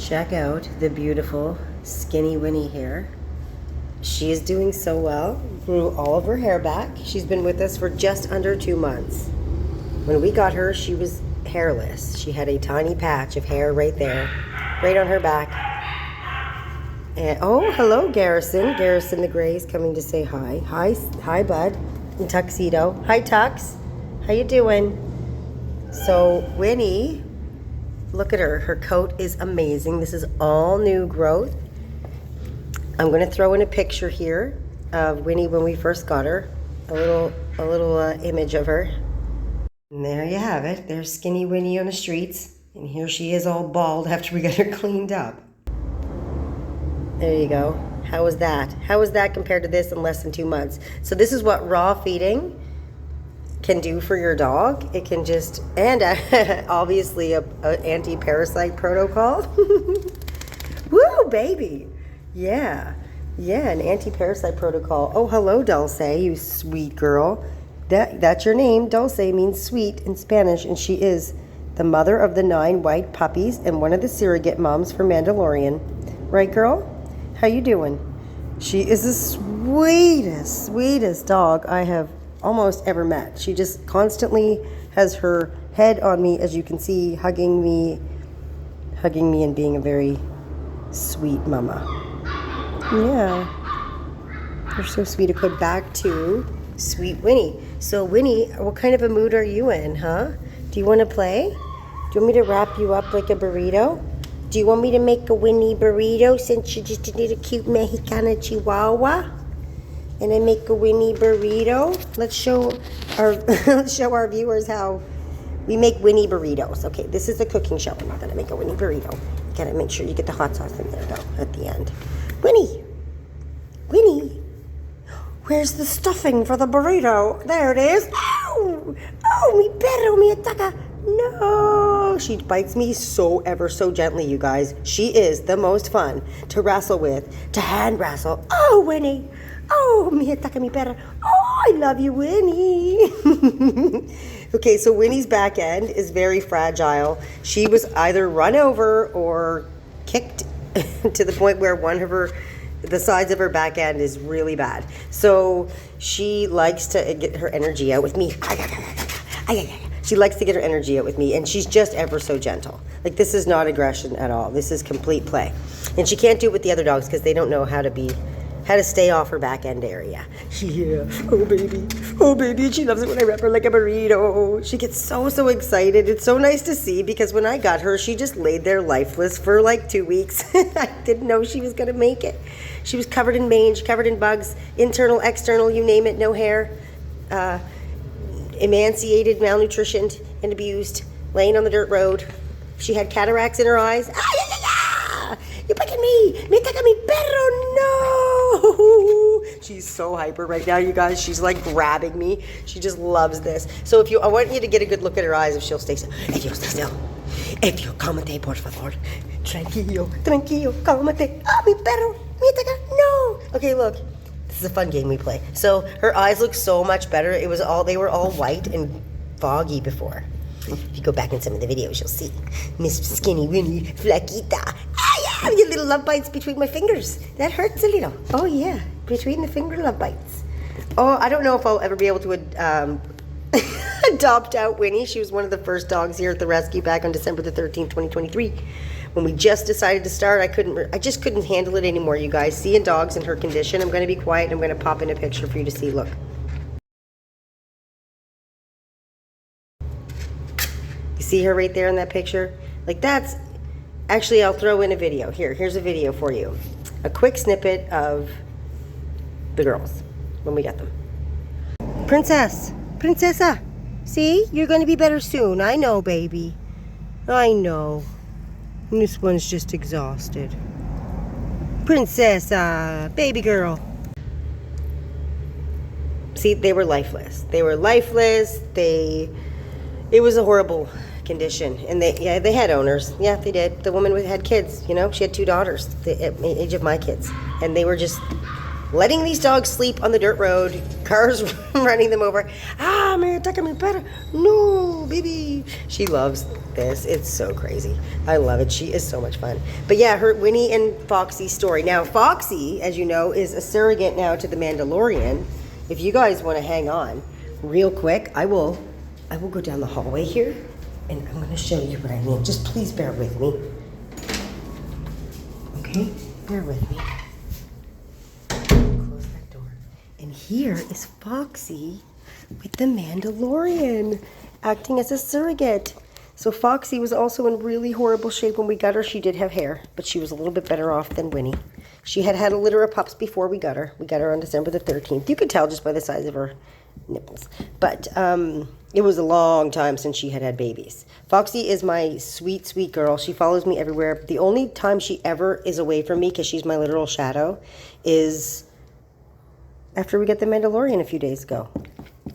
Check out the beautiful skinny Winnie here. She is doing so well. Grew all of her hair back. She's been with us for just under 2 months. When we got her, she was hairless. She had a tiny patch of hair right there, right on her back. And oh, hello, Garrison. Garrison the Gray is coming to say hi. Hi, bud. In tuxedo. Hi, Tux. How you doing? So Winnie, look at her. Her coat is amazing. This is all new growth. I'm going to throw in a picture here of Winnie when we first got her. A little image of her. And there you have it. There's skinny Winnie on the streets. And here she is all bald after we got her cleaned up. There you go. How was that? How was that compared to this in less than 2 months? So this is what raw feeding can do for your dog. It can just, and obviously a anti-parasite protocol. Woo, baby. Yeah, an anti-parasite protocol. Oh, hello, Dulce, you sweet girl. That's your name. Dulce means sweet in Spanish, and she is the mother of the 9 white puppies and one of the surrogate moms for Mandolorian. Right, girl? How you doing? She is the sweetest dog I have almost ever met. She just constantly has her head on me, as you can see, hugging me and being a very sweet mama. Yeah, you're so sweet. To go back to sweet Winnie. So Winnie, what kind of a mood are you in, huh? Do you want to play? Do you want me to wrap you up like a burrito? Do you want me to make a Winnie burrito since you just did a cute Mexicana Chihuahua? And I make a Winnie burrito? Let's show our viewers how we make Winnie burritos. Okay, this is a cooking show. I'm not gonna make a Winnie burrito. You gotta make sure you get the hot sauce in there though at the end. Winnie, where's the stuffing for the burrito? There it is. Oh, mi perro, mi ataca. No, she bites me ever so gently, you guys. She is the most fun to wrestle with, to hand wrestle. Oh, Winnie. Oh, mi ataca, mi perro. Oh, I love you, Winnie. Okay, so Winnie's back end is very fragile. She was either run over or kicked to the point where the sides of her back end is really bad. So she likes to get her energy out with me. She likes to get her energy out with me, and she's just ever so gentle. Like, this is not aggression at all. This is complete play. And she can't do it with the other dogs because they don't know how to stay off her back end area. Yeah, oh baby, and she loves it when I wrap her like a burrito. She gets so excited. It's so nice to see, because when I got her, she just laid there lifeless for like 2 weeks. I didn't know she was gonna make it. She was covered in mange, covered in bugs, internal, external, you name it, no hair, emaciated, malnutritioned, and abused, laying on the dirt road. She had cataracts in her eyes. You biting me! Me toca mi perro! No! She's so hyper right now, you guys. She's like grabbing me. She just loves this. So I want you to get a good look at her eyes if she'll stay still. If you'll stay still. If you cálmate, por favor. Tranquillo, cálmate. Ah, mi perro! Me toca. No! Okay, look. This is a fun game we play. So her eyes look so much better. They were all white and foggy before. If you go back in some of the videos, you'll see Miss Skinny Winnie Flaquita. Ah, yeah, your little love bites between my fingers. That hurts a little. Oh yeah, between the finger love bites. Oh, I don't know if I'll ever be able to adopt out Winnie. She was one of the first dogs here at the rescue back on December the 13th, 2023. When we just decided to start, I just couldn't handle it anymore, you guys. Seeing dogs in her condition, I'm going to be quiet and I'm going to pop in a picture for you to see. Look. You see her right there in that picture? Like, that's... Actually, I'll throw in a video. Here's a video for you. A quick snippet of the girls when we get them. Princessa. See? You're going to be better soon. I know, baby. I know. And this one's just exhausted. Princessa, baby girl. See, they were lifeless. It was a horrible condition. And they had owners. Yeah, they did. The woman had kids, you know. She had 2 daughters, the age of my kids. And they were just letting these dogs sleep on the dirt road, cars running them over. Ah, me ataca mi perro. No, baby. She loves this. It's so crazy. I love it. She is so much fun. But yeah, her Winnie and Foxy story. Now, Foxy, as you know, is a surrogate now to the Mandolorian. If you guys want to hang on real quick, I will go down the hallway here and I'm going to show you what I mean. Just please bear with me. Okay? Bear with me. Close that door. And here is Foxy with the Mandolorian acting as a surrogate. So Foxy was also in really horrible shape when we got her. She did have hair, but she was a little bit better off than Winnie. She had had a litter of pups before we got her. We got her on December the 13th. You could tell just by the size of her nipples. But it was a long time since she had babies. Foxy is my sweet, sweet girl. She follows me everywhere. The only time she ever is away from me, because she's my literal shadow, is after we get the Mandalorian a few days ago.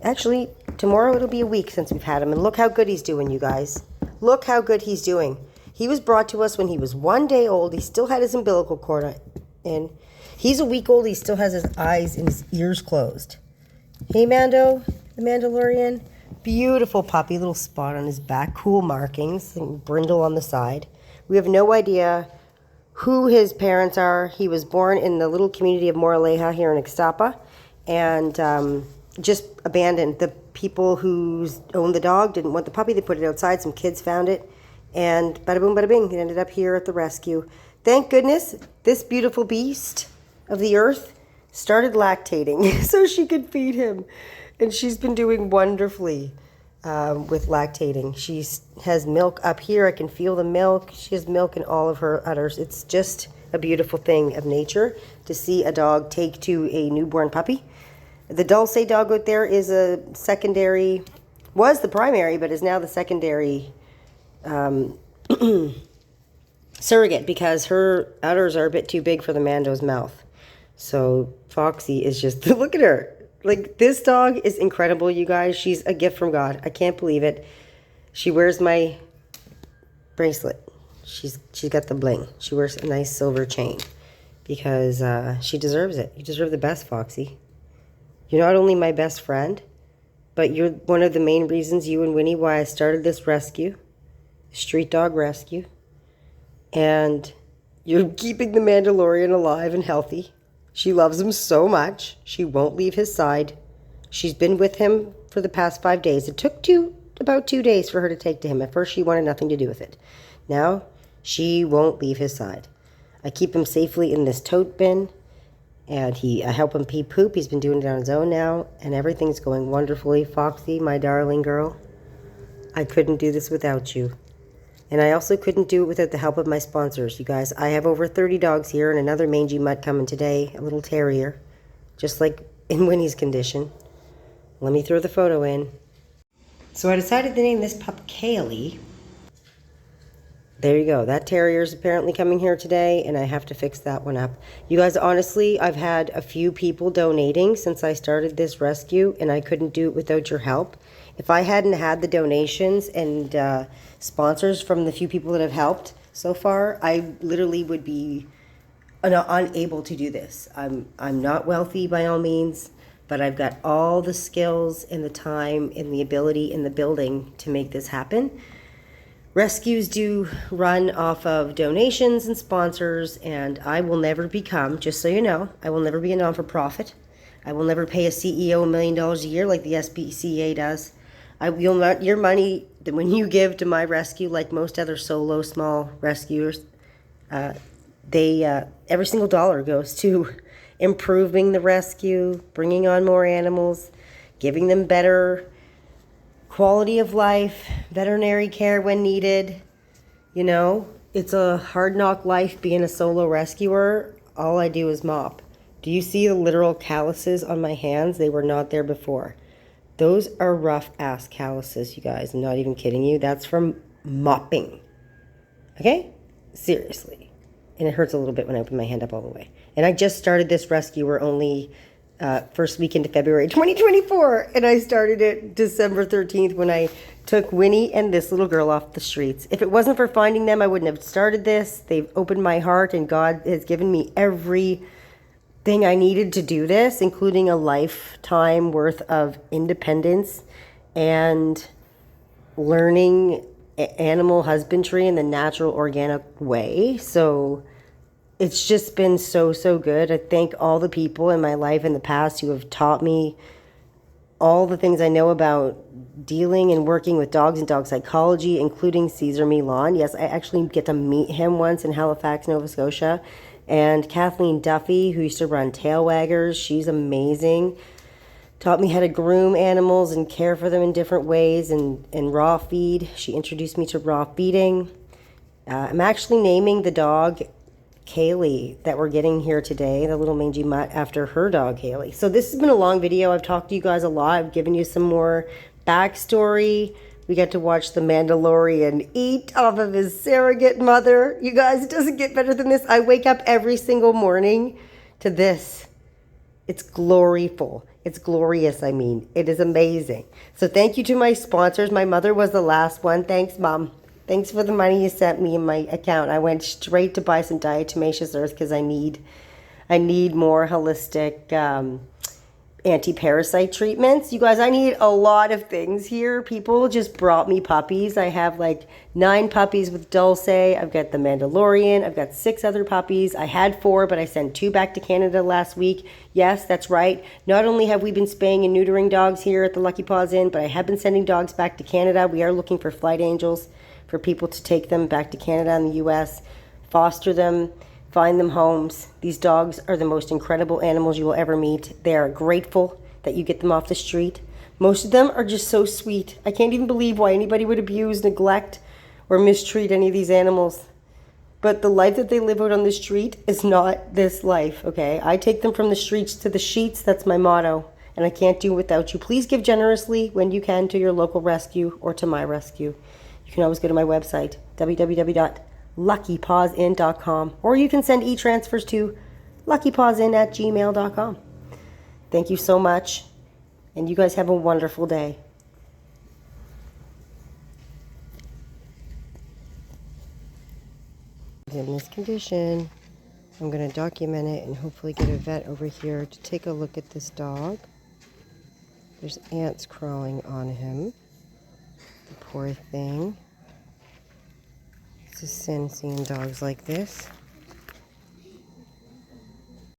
Actually, tomorrow it'll be a week since we've had him. And look how good he's doing, you guys. Look how good he's doing. He was brought to us when he was 1 day old. He still had his umbilical cord in. He's a week old. He still has his eyes and his ears closed. Hey, Mando, the Mandalorian. Beautiful puppy, little spot on his back, cool markings, and brindle on the side. We have no idea who his parents are. He was born in the little community of Moraleja here in Ixtapa, and just abandoned. The people who owned the dog didn't want the puppy. They put it outside. Some kids found it, and bada boom, bada bing. It ended up here at the rescue. Thank goodness this beautiful beast of the earth started lactating so she could feed him. And she's been doing wonderfully with lactating. She has milk up here. I can feel the milk. She has milk in all of her udders. It's just a beautiful thing of nature to see a dog take to a newborn puppy. The Dulce dog out there is a secondary, was the primary, but is now the secondary surrogate because her udders are a bit too big for the Mando's mouth. So Foxy is just, look at her. Like, this dog is incredible, you guys. She's a gift from God. I can't believe it. She wears my bracelet. She's got the bling. She wears a nice silver chain because she deserves it. You deserve the best, Foxy. You're not only my best friend, but you're one of the main reasons, you and Winnie, why I started this rescue, street dog rescue. And you're keeping the Mandalorian alive and healthy. She loves him so much. She won't leave his side. She's been with him for the past 5 days. It took about 2 days for her to take to him. At first, she wanted nothing to do with it. Now, she won't leave his side. I keep him safely in this tote bin, and I help him pee poop. He's been doing it on his own now, and everything's going wonderfully. Foxy, my darling girl, I couldn't do this without you. And I also couldn't do it without the help of my sponsors, you guys. I have over 30 dogs here and another mangy mutt coming today, a little terrier, just like in Winnie's condition. Let me throw the photo in. So I decided to name this pup Kaylee. There you go. That terrier is apparently coming here today, and I have to fix that one up. You guys, honestly, I've had a few people donating since I started this rescue, and I couldn't do it without your help. If I hadn't had the donations and sponsors from the few people that have helped so far, I literally would be unable to do this. I'm not wealthy by all means, but I've got all the skills and the time and the ability in the building to make this happen. Rescues do run off of donations and sponsors, and I will never become, just so you know, I will never be a non-for-profit. I will never pay a CEO $1 million a year like the SPCA does. You'll not, your money, when you give to my rescue, like most other solo small rescuers, every single dollar goes to improving the rescue, bringing on more animals, giving them better quality of life, veterinary care when needed. You know, it's a hard knock life being a solo rescuer. All I do is mop. Do you see the literal calluses on my hands? They were not there before. Those are rough ass calluses, you guys. I'm not even kidding you. That's from mopping. Okay? Seriously. And it hurts a little bit when I open my hand up all the way. And I just started this rescue. We're only first week into February 2024. And I started it December 13th when I took Winnie and this little girl off the streets. If it wasn't for finding them, I wouldn't have started this. They've opened my heart, and God has given me every everything I needed to do this, including a lifetime worth of independence and learning animal husbandry in the natural organic way. So it's just been so good. I thank all the people in my life in the past who have taught me all the things I know about dealing and working with dogs and dog psychology, including Cesar Milan. Yes, I actually get to meet him once in Halifax, Nova Scotia. And Kathleen Duffy, who used to run Tail Waggers, she's amazing. Taught me how to groom animals and care for them in different ways, and raw feed. She introduced me to raw feeding. I'm actually naming the dog Kaylee that we're getting here today, the little mangy mutt, after her dog Haley. So this has been a long video. I've talked to you guys a lot. I've given you some more backstory. We get to watch the Mandalorian eat off of his surrogate mother. You guys, it doesn't get better than this. I wake up every single morning to this. It's gloriful. It's glorious, I mean. It is amazing. So thank you to my sponsors. My mother was the last one. Thanks, Mom. Thanks for the money you sent me in my account. I went straight to buy some diatomaceous earth because I need more holistic anti-parasite treatments. You guys, I need a lot of things here. People just brought me puppies. I have like 9 puppies with Dulce. I've got the Mandolorian. I've got 6 other puppies. I had 4, but I sent 2 back to Canada last week. Yes, that's right. Not only have we been spaying and neutering dogs here at the Lucky Paws Inn, but I have been sending dogs back to Canada. We are looking for flight angels for people to take them back to Canada and the U.S., foster them, find them homes. These dogs are the most incredible animals you will ever meet. They are grateful that you get them off the street. Most of them are just so sweet. I can't even believe why anybody would abuse, neglect, or mistreat any of these animals. But the life that they live out on the street is not this life, okay? I take them from the streets to the sheets. That's my motto. And I can't do without you. Please give generously when you can to your local rescue or to my rescue. You can always go to my website, www.luckypawsin.com, or you can send e-transfers to luckypawsin@gmail.com. Thank you so much, and you guys have a wonderful day. In this condition, I'm going to document it and hopefully get a vet over here to take a look at this dog. There's ants crawling on him. The poor thing. It's a sin seeing dogs like this.